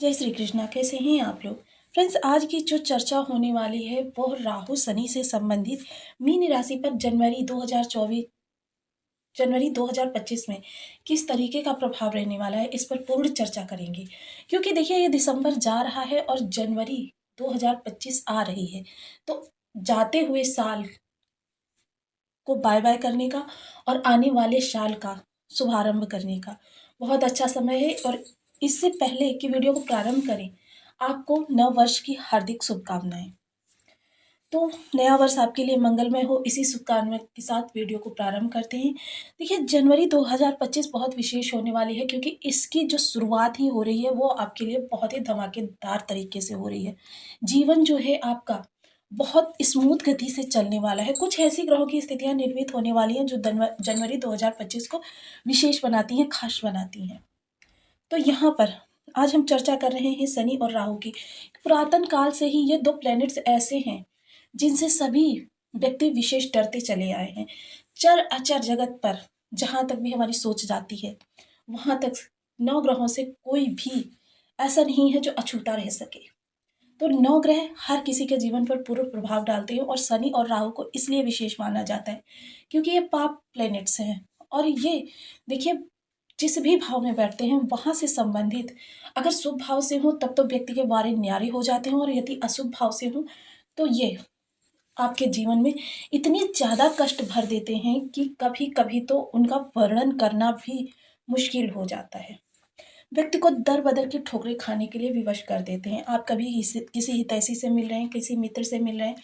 जय श्री कृष्णा। कैसे हैं आप लोग? फ्रेंड्स, आज की जो चर्चा होने वाली है वो राहु शनि से संबंधित मीन राशि पर जनवरी 2025 में किस तरीके का प्रभाव रहने वाला है, इस पर पूर्ण चर्चा करेंगे। क्योंकि देखिए, ये दिसंबर जा रहा है और जनवरी 2025 आ रही है, तो जाते हुए साल को बाय बाय करने का और आने वाले साल का शुभारंभ करने का बहुत अच्छा समय है। और इससे पहले कि वीडियो को प्रारंभ करें, आपको नव वर्ष की हार्दिक शुभकामनाएं। तो नया वर्ष आपके लिए मंगलमय हो, इसी शुभकामना के साथ वीडियो को प्रारंभ करते हैं। देखिए, जनवरी 2025 बहुत विशेष होने वाली है, क्योंकि इसकी जो शुरुआत ही हो रही है वो आपके लिए बहुत ही धमाकेदार तरीके से हो रही है। जीवन जो है आपका बहुत स्मूथ गति से चलने वाला है। कुछ ऐसी ग्रहों की स्थितियां निर्मित होने वाली हैं जो जनवरी 2025 को विशेष बनाती हैं, खास बनाती हैं। तो यहाँ पर आज हम चर्चा कर रहे हैं शनि और राहु की। पुरातन काल से ही ये दो प्लैनेट्स ऐसे हैं जिनसे सभी व्यक्ति विशेष डरते चले आए हैं। चर अचर जगत पर जहाँ तक भी हमारी सोच जाती है, वहाँ तक नौ ग्रहों से कोई भी ऐसा नहीं है जो अछूता रह सके। तो नौ ग्रह हर किसी के जीवन पर पूर्ण प्रभाव डालते हैं, और शनि और राहु को इसलिए विशेष माना जाता है क्योंकि ये पाप प्लैनेट्स हैं। और ये देखिए, जिस भी भाव में बैठते हैं वहाँ से संबंधित अगर शुभ भाव से हो तब तो व्यक्ति के बारे न्यारे हो जाते हैं, और यदि अशुभ भाव से हो तो ये आपके जीवन में इतनी ज़्यादा कष्ट भर देते हैं कि कभी कभी तो उनका वर्णन करना भी मुश्किल हो जाता है। व्यक्ति को दर बदर की ठोकरें खाने के लिए विवश कर देते हैं। आप कभी किसी हितैषी से मिल रहे हैं, किसी मित्र से मिल रहे हैं,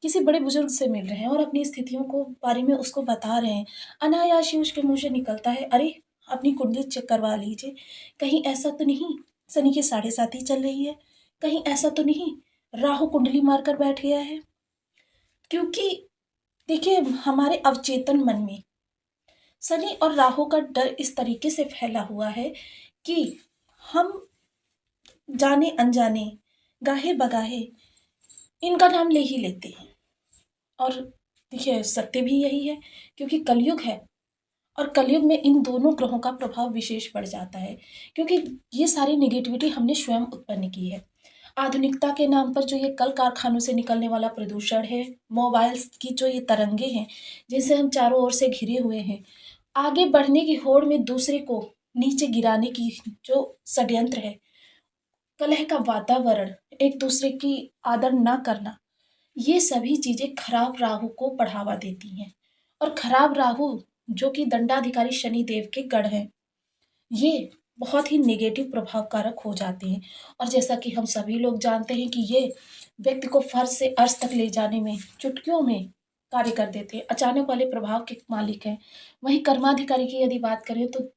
किसी बड़े बुजुर्ग से मिल रहे हैं और अपनी स्थितियों को बारे में उसको बता रहे हैं, अनायास ही उसके मुंह से निकलता है, अरे अपनी कुंडली चेक करवा लीजिए, कहीं ऐसा तो नहीं शनि की 7.5 ही चल रही है, कहीं ऐसा तो नहीं राहु कुंडली मारकर बैठ गया है। क्योंकि देखिए, हमारे अवचेतन मन में शनि और राहु का डर इस तरीके से फैला हुआ है कि हम जाने अनजाने, गाहे बगाहे इनका नाम ले ही लेते हैं। और देखिए, सत्य भी यही है, क्योंकि कलयुग है और कलयुग में इन दोनों ग्रहों का प्रभाव विशेष बढ़ जाता है, क्योंकि ये सारी निगेटिविटी हमने स्वयं उत्पन्न की है। आधुनिकता के नाम पर जो ये कल कारखानों से निकलने वाला प्रदूषण है, मोबाइल्स की जो ये तरंगे हैं जिनसे हम चारों ओर से घिरे हुए हैं, आगे बढ़ने की होड़ में दूसरे को नीचे गिराने की जो षड्यंत्र है, कलह का वातावरण, एक दूसरे की आदर ना करना, ये सभी चीजें खराब राहु को बढ़ावा देती हैं। और खराब राहु जो कि दंडाधिकारी शनि देव के गढ़ हैं, ये बहुत ही नेगेटिव प्रभाव कारक हो जाते हैं। और जैसा कि हम सभी लोग जानते हैं कि ये व्यक्ति को फर्श से अर्श तक ले जाने में चुटकियों में कार्य कर देते हैं, अचानक वाले प्रभाव के मालिक हैं। वहीं कर्माधिकारी की यदि बात करें तो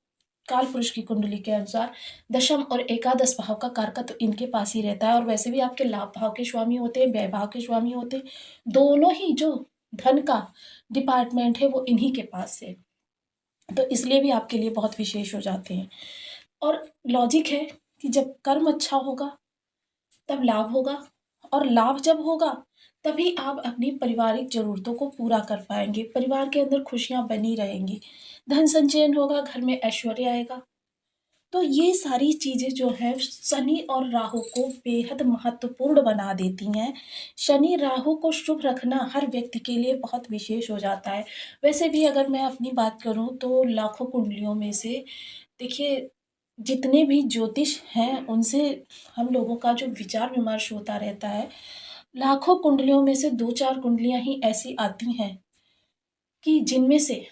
काल पुरुष की कुंडली के अनुसार दशम और एकादश भाव का कारक तो इनके पास ही रहता है, और वैसे भी आपके लाभ भाव के स्वामी होते हैं, व्यय भाव के स्वामी होते हैं। दोनों ही जो धन का डिपार्टमेंट है वो इन्हीं के पास है, तो इसलिए भी आपके लिए बहुत विशेष हो जाते हैं। और लॉजिक है कि जब कर्म अच्छा होगा तब लाभ होगा, और लाभ जब होगा तभी आप अपनी पारिवारिक ज़रूरतों को पूरा कर पाएंगे, परिवार के अंदर खुशियां बनी रहेंगी, धन संचयन होगा, घर में ऐश्वर्य आएगा। तो ये सारी चीज़ें जो है शनि और राहु को बेहद महत्वपूर्ण बना देती हैं। शनि राहु को शुभ रखना हर व्यक्ति के लिए बहुत विशेष हो जाता है। वैसे भी अगर मैं अपनी बात करूं तो लाखों कुंडलियों में से देखिए, जितने भी ज्योतिष हैं उनसे हम लोगों का जो विचार विमर्श होता रहता है, लाखों कुंडलियों में से 2-4 कुंडलियां ही ऐसी आती हैं कि जिनमें से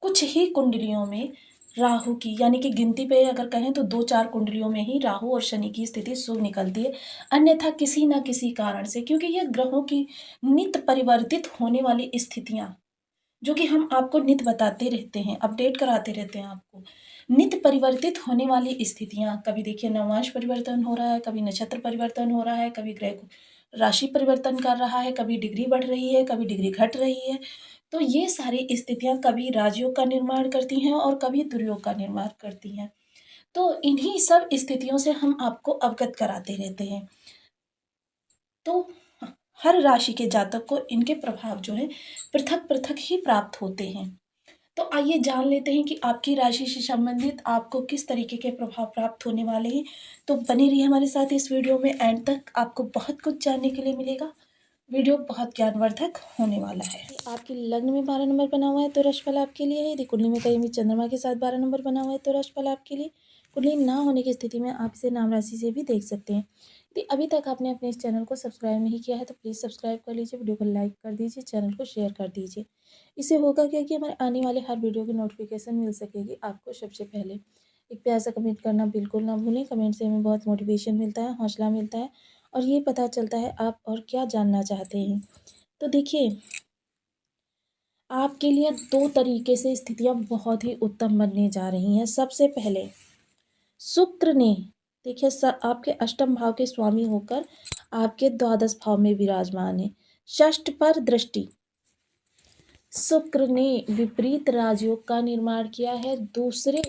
कुछ ही कुंडलियों में राहु की, यानी कि गिनती पे अगर कहें तो 2-4 कुंडलियों में ही राहु और शनि की स्थिति शुभ निकलती है। अन्यथा किसी न किसी कारण से, क्योंकि ये ग्रहों की नित्य परिवर्तित होने वाली स्थितियां जो कि हम आपको नित्य बताते रहते हैं, अपडेट कराते रहते हैं आपको, नित्य परिवर्तित होने वाली स्थितियां, कभी देखिए नवांश परिवर्तन हो रहा है, कभी नक्षत्र परिवर्तन हो रहा है, कभी ग्रह राशि परिवर्तन कर रहा है, कभी डिग्री बढ़ रही है, कभी डिग्री घट रही है। तो ये सारी स्थितियां कभी राजयोग का निर्माण करती हैं और कभी दुर्योग का निर्माण करती हैं। तो इन्हीं सब स्थितियों से हम आपको अवगत कराते रहते हैं। तो हर राशि के जातक को इनके प्रभाव जो है पृथक पृथक ही प्राप्त होते हैं। तो आइए जान लेते हैं कि आपकी राशि से संबंधित आपको किस तरीके के प्रभाव प्राप्त होने वाले हैं। तो बने रहिए हमारे साथ इस वीडियो में एंड तक, आपको बहुत कुछ जानने के लिए मिलेगा। वीडियो बहुत ज्ञानवर्धक होने वाला है। आपके लग्न में 12 नंबर बना हुआ है तो राशिफल आपके लिए है। यदि कुंडली में कहीं भी चंद्रमा के साथ 12 नंबर बना हुआ है तो राशिफल आपके लिए। कुंडली ना होने की स्थिति में आप इसे नाम राशि से भी देख सकते हैं। यदि अभी तक आपने अपने इस चैनल को सब्सक्राइब नहीं किया है तो प्लीज़ सब्सक्राइब कर लीजिए, वीडियो को लाइक कर दीजिए, चैनल को शेयर कर दीजिए। इससे होगा क्या कि हमारे आने वाले हर वीडियो की नोटिफिकेशन मिल सकेगी आपको सबसे पहले। एक प्यार सा कमेंट करना बिल्कुल ना भूलें। कमेंट से हमें बहुत मोटिवेशन मिलता है, हौसला मिलता है और ये पता चलता है आप और क्या जानना चाहते हैं। तो देखिए, आपके लिए 2 तरीके से स्थितियाँ बहुत ही उत्तम बनने जा रही हैं। सबसे पहले शुक्र ने देखिए आपके अष्टम भाव के स्वामी होकर आपके द्वादश भाव में विराजमान है। षष्ठ पर दृष्टि, शुक्र ने विपरीत राजयोग का निर्माण किया है। दूसरे,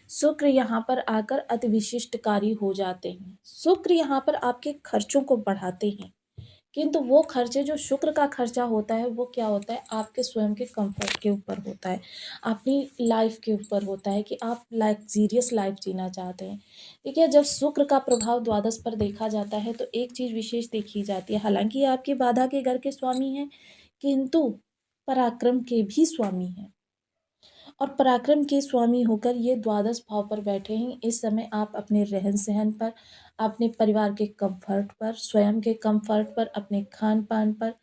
शुक्र यहाँ पर आकर अति विशिष्टकारी हो जाते हैं। शुक्र यहाँ पर आपके खर्चों को बढ़ाते हैं, किंतु वो खर्चे जो शुक्र का खर्चा होता है वो क्या होता है, आपके स्वयं के कंफर्ट के ऊपर होता है, अपनी लाइफ के ऊपर होता है कि आप लग्जीरियस लाइफ जीना चाहते हैं। देखिए, जब शुक्र का प्रभाव द्वादश पर देखा जाता है तो एक चीज़ विशेष देखी जाती है। हालांकि ये आपके बाधा के घर के स्वामी हैं, किंतु पराक्रम के भी स्वामी हैं और पराक्रम के स्वामी होकर ये द्वादश भाव पर बैठे हैं। इस समय आप अपने रहन सहन पर, अपने परिवार के कंफर्ट पर, स्वयं के कंफर्ट पर, अपने खान पान पर,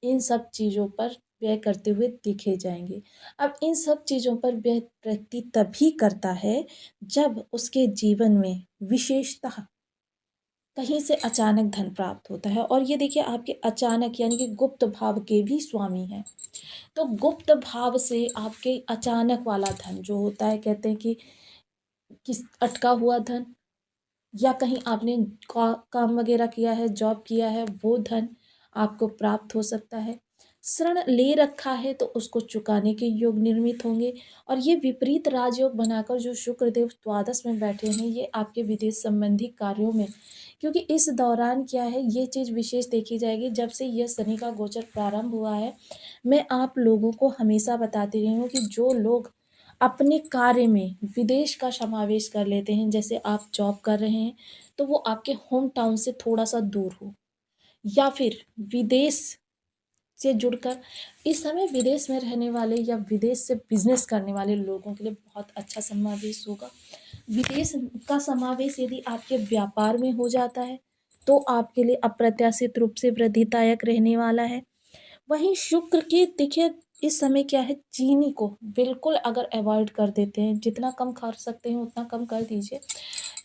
इन सब चीज़ों पर व्यय करते हुए दिखे जाएंगे। अब इन सब चीज़ों पर व्यय व्यक्ति तभी करता है जब उसके जीवन में विशेषतः कहीं से अचानक धन प्राप्त होता है। और ये देखिए, आपके अचानक यानी कि गुप्त भाव के भी स्वामी हैं। तो गुप्त भाव से आपके अचानक वाला धन जो होता है, कहते हैं कि किस अटका हुआ धन या कहीं आपने काम वगैरह किया है, जॉब किया है, वो धन आपको प्राप्त हो सकता है। ऋण ले रखा है तो उसको चुकाने के योग निर्मित होंगे। और ये विपरीत राजयोग बनाकर जो शुक्रदेव द्वादश में बैठे हैं, ये आपके विदेश संबंधी कार्यों में, क्योंकि इस दौरान क्या है, ये चीज़ विशेष देखी जाएगी। जब से यह शनि का गोचर प्रारंभ हुआ है, मैं आप लोगों को हमेशा बताती रही हूँ कि जो लोग अपने कार्य में विदेश का समावेश कर लेते हैं, जैसे आप जॉब कर रहे हैं तो वो आपके होम टाउन से थोड़ा सा दूर हो, या फिर विदेश से जुड़कर, इस समय विदेश में रहने वाले या विदेश से बिजनेस करने वाले लोगों के लिए बहुत अच्छा समावेश होगा। विदेश का समावेश यदि आपके व्यापार में हो जाता है तो आपके लिए अप्रत्याशित रूप से वृद्धिदायक रहने वाला है। वहीं शुक्र की देखिए, इस समय क्या है, चीनी को बिल्कुल अगर अवॉइड कर देते हैं, जितना कम खा सकते हैं उतना कम कर दीजिए।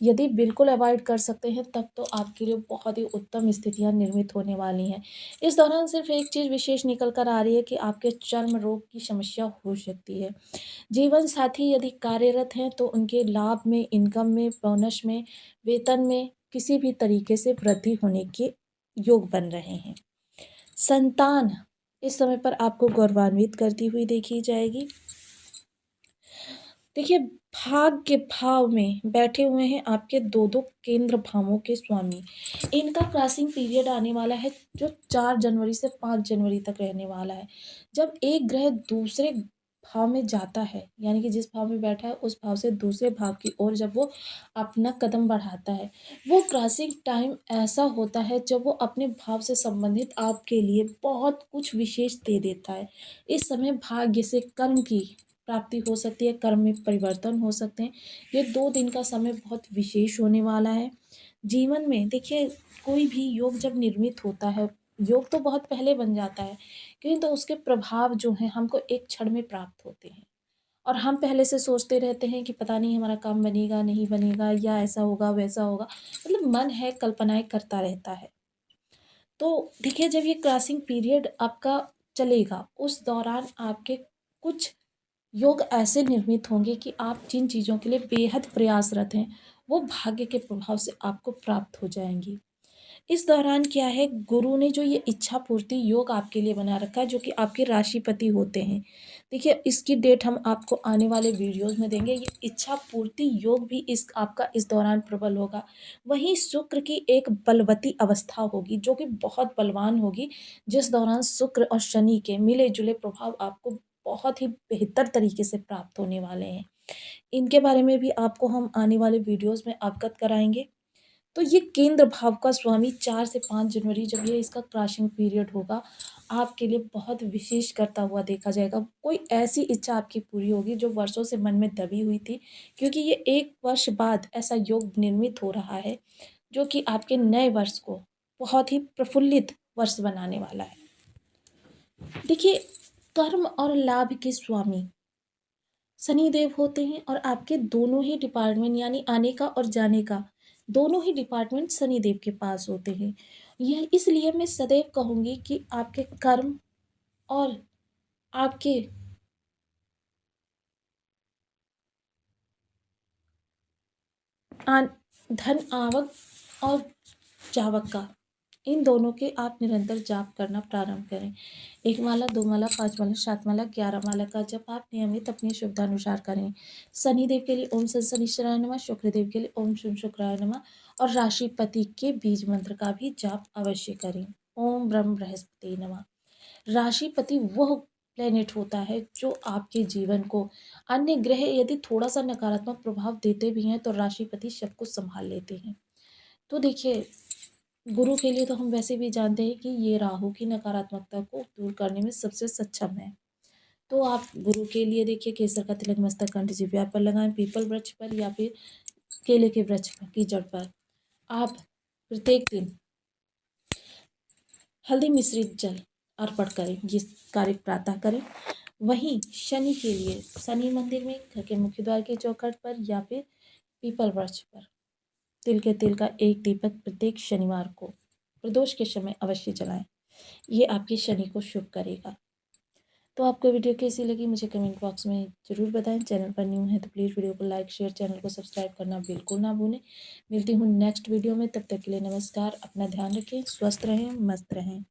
यदि बिल्कुल अवॉइड कर सकते हैं तब तो आपके लिए बहुत ही उत्तम स्थितियां निर्मित होने वाली हैं। इस दौरान सिर्फ एक चीज़ विशेष निकल कर आ रही है कि आपके चर्म रोग की समस्या हो सकती है। जीवन साथी यदि कार्यरत हैं तो उनके लाभ में, इनकम में, बोनस में, वेतन में किसी भी तरीके से वृद्धि होने के योग बन रहे हैं। संतान इस समय पर आपको गौरवान्वित करती हुई देखी जाएगी। देखिए, भाग्य भाव में बैठे हुए हैं आपके दो दो केंद्र भावों के स्वामी। इनका क्रॉसिंग पीरियड आने वाला है जो 4 जनवरी से 5 जनवरी तक रहने वाला है। जब एक ग्रह दूसरे भाव में जाता है, यानी कि जिस भाव में बैठा है उस भाव से दूसरे भाव की ओर जब वो अपना कदम बढ़ाता है, वो क्रॉसिंग टाइम ऐसा होता है जब वो अपने भाव से संबंधित आपके लिए बहुत कुछ विशेष दे देता है। इस समय भाग्य से कर्म की प्राप्ति हो सकती है, कर्म में परिवर्तन हो सकते हैं। ये 2 दिन का समय बहुत विशेष होने वाला है। जीवन में देखिए, कोई भी योग जब निर्मित होता है, योग तो बहुत पहले बन जाता है, किंतु उसके प्रभाव जो हैं हमको एक क्षण में प्राप्त होते हैं। और हम पहले से सोचते रहते हैं कि पता नहीं हमारा काम बनेगा, नहीं बनेगा, या ऐसा होगा, वैसा होगा। मतलब मन है, कल्पनाएँ करता रहता है। तो देखिए, जब ये क्रॉसिंग पीरियड आपका चलेगा, उस दौरान आपके कुछ योग ऐसे निर्मित होंगे कि आप जिन चीज़ों के लिए बेहद प्रयासरत हैं, वो भाग्य के प्रभाव से आपको प्राप्त हो जाएँगी। इस दौरान क्या है, गुरु ने जो ये इच्छा पूर्ति योग आपके लिए बना रखा है, जो कि आपके राशिपति होते हैं। देखिए, इसकी डेट हम आपको आने वाले वीडियोज़ में देंगे। ये इच्छा पूर्ति योग भी आपका इस दौरान प्रबल होगा। वहीं शुक्र की एक बलवती अवस्था होगी, जो कि बहुत बलवान होगी, जिस दौरान शुक्र और शनि के मिले-जुले प्रभाव आपको बहुत ही बेहतर तरीके से प्राप्त होने वाले हैं। इनके बारे में भी आपको हम आने वाले वीडियोज़ में अवगत कराएँगे। तो ये केंद्र भाव का स्वामी 4 से 5 जनवरी जब ये इसका क्रॉसिंग पीरियड होगा, आपके लिए बहुत विशेष करता हुआ देखा जाएगा। कोई ऐसी इच्छा आपकी पूरी होगी जो वर्षों से मन में दबी हुई थी, क्योंकि ये 1 वर्ष बाद ऐसा योग निर्मित हो रहा है, जो कि आपके नए वर्ष को बहुत ही प्रफुल्लित वर्ष बनाने वाला है। देखिए, कर्म और लाभ के स्वामी शनिदेव होते हैं और आपके दोनों ही डिपार्टमेंट यानी आने का और जाने का, दोनों ही डिपार्टमेंट शनिदेव के पास होते हैं। यह इसलिए मैं सदैव कहूँगी कि आपके कर्म और आपके आन धन आवक और जावक का, इन दोनों के आप निरंतर जाप करना प्रारंभ करें। 1 माला, 2 माला, 5 माला, 7 माला, 11 माला का जप आप नियमित अपनी सुविधानुसार करें। शनिदेव के लिए ओम सन शनिश्चराय नमः, शुक्रदेव के लिए ओम शं शुक्राय नमः और राशिपति के बीज मंत्र का भी जाप अवश्य करें। ओम ब्रह्म बृहस्पति नमः। राशिपति वह प्लेनेट होता है जो आपके जीवन को, अन्य ग्रह यदि थोड़ा-सा नकारात्मक प्रभाव देते भी हैं तो राशिपति सब कुछ सँभाल लेते हैं। तो देखिए, गुरु के लिए तो हम वैसे भी जानते हैं कि ये राहु की नकारात्मकता को दूर करने में सबसे सक्षम है। तो आप गुरु के लिए देखिए केसर का तिलक मस्तक कंठ जिह्वा पर लगाएँ, पीपल वृक्ष पर या फिर केले के वृक्ष की जड़ पर। आप प्रत्येक दिन हल्दी मिश्रित जल अर्पण करें, ये कार्य प्रातः करें। वहीं शनि के लिए शनि मंदिर में घर के मुख्य द्वार के चौखट पर या फिर पीपल वृक्ष पर तिल के तेल का एक दीपक प्रत्येक शनिवार को प्रदोष के समय अवश्य जलाएं। ये आपके शनि को शुभ करेगा। तो आपको वीडियो कैसी लगी मुझे कमेंट बॉक्स में ज़रूर बताएं। चैनल पर न्यू है तो प्लीज़ वीडियो को लाइक शेयर, चैनल को सब्सक्राइब करना बिल्कुल ना भूलें। मिलती हूँ नेक्स्ट वीडियो में, तब तक के लिए नमस्कार। अपना ध्यान रखें, स्वस्थ रहें, मस्त रहें।